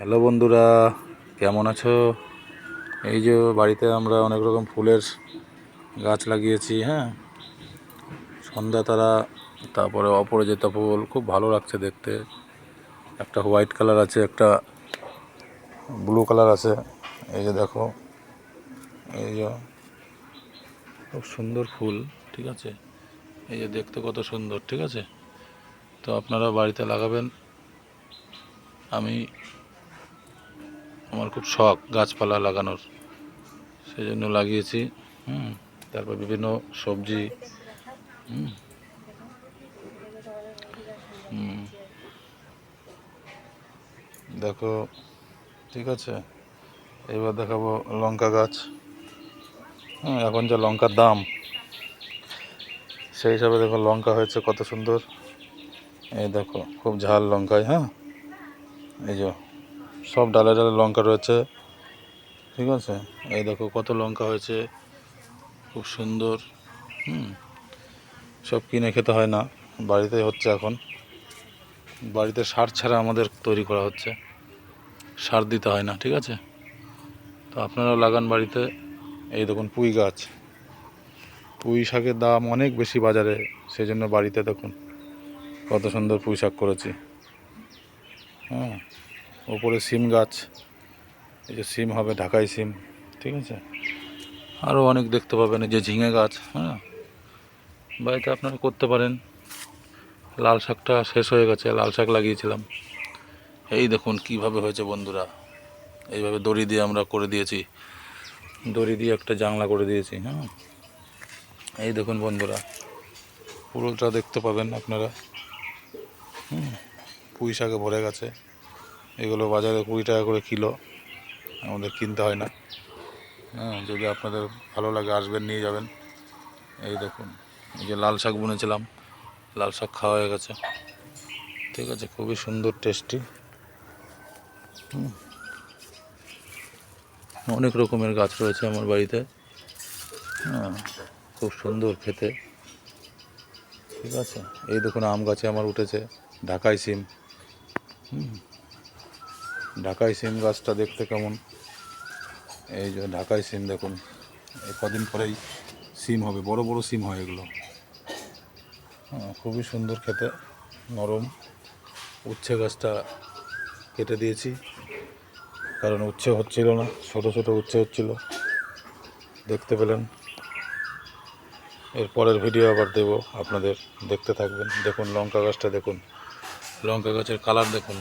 Hello বন্ধুরা, কেমন আছো? এই যে বাড়িতে আমরা অনেক রকম ফুলের গাছ লাগিয়েছি। হ্যাঁ, সন্ধ্যা তারা, তারপরে অপরাজিতা ফুল, খুব ভালো লাগছে দেখতে। একটা হোয়াইট কালার আছে, একটা ব্লু কালার আছে। এই যে দেখো, এই যে খুব সুন্দর ফুল। ঠিক আছে, এই যে দেখতে কত সুন্দর। ঠিক আছে, তো আপনারা বাড়িতে লাগাবেন। আমার খুব শখ গাছপালা লাগানোর, সেই জন্য লাগিয়েছি। তারপর বিভিন্ন সবজি। হুম হুম, দেখো। ঠিক আছে, এবার দেখাবো লঙ্কা গাছ। এখন যা লঙ্কার দাম, সেই হিসাবে দেখো লঙ্কা হয়েছে কত সুন্দর। এই দেখো, খুব ঝাল লঙ্কায়। হ্যাঁ, এই যে সব ডালে ডালে লঙ্কা রয়েছে। ঠিক আছে, এই দেখো কত লঙ্কা হয়েছে, খুব সুন্দর। হুম সব কিনে খেতে হয় না, বাড়িতেই হচ্ছে এখন। বাড়িতে সার ছাড়া আমাদের তৈরি করা হচ্ছে, সার দিতে হয় না। ঠিক আছে, তো আপনারাও লাগান বাড়িতে। এই দেখুন পুঁই গাছ, পুঁই শাকের দাম অনেক বেশি বাজারে, সেই জন্য বাড়িতে দেখুন কত সুন্দর পুঁই শাক করেছি। হ্যাঁ, ওপরে সিম গাছ, এই যে সিম হবে, ঢাকাই সিম। ঠিক আছে, আরও অনেক দেখতে পাবেন, এই যে ঝিঙে গাছ। হ্যাঁ, বাড়িতে আপনারা করতে পারেন। লাল শাকটা শেষ হয়ে গেছে, লাল শাক লাগিয়েছিলাম। এই দেখুন কিভাবে হয়েছে বন্ধুরা, এইভাবে দড়ি দিয়ে আমরা করে দিয়েছি, দড়ি দিয়ে একটা জানলা করে দিয়েছি। হ্যাঁ, এই দেখুন বন্ধুরা, পুরোটা দেখতে পাবেন আপনারা। পুঁই শাকে ভরে গেছে। এগুলো বাজারে 20 টাকা করে কিলো, আমাদের কিনতে হয় না। হ্যাঁ, যদি আপনাদের ভালো লাগে আসবেন, নিয়ে যাবেন। এই দেখুন, এই যে লাল শাক বুনেছিলাম, লাল শাক খাওয়া হয়ে গেছে। ঠিক আছে, খুবই সুন্দর, টেস্টি। অনেক রকমের গাছ রয়েছে আমার বাড়িতে। হ্যাঁ, খুব সুন্দর খেতে। ঠিক আছে, এই দেখুন আম গাছে আমার উঠেছে ঢাকাই সিম। ঢাকাই সিম গাছটা দেখতে কেমন, এই যে ঢাকাই সিম দেখুন, এই কদিন পরেই সিম হবে, বড় বড় সিম হয় এগুলো। খুবই সুন্দর খেতে, নরম। উচ্ছে গাছটা কেটে দিয়েছি, কারণ উচ্ছে হচ্ছিল না, ছোট ছোট উচ্ছে হচ্ছিল, দেখতে পেলেন। এর পরের ভিডিও আবার দেব আপনাদের, দেখতে থাকবেন। দেখুন লঙ্কা গাছটা দেখুন, লঙ্কা গাছের কালার দেখুন।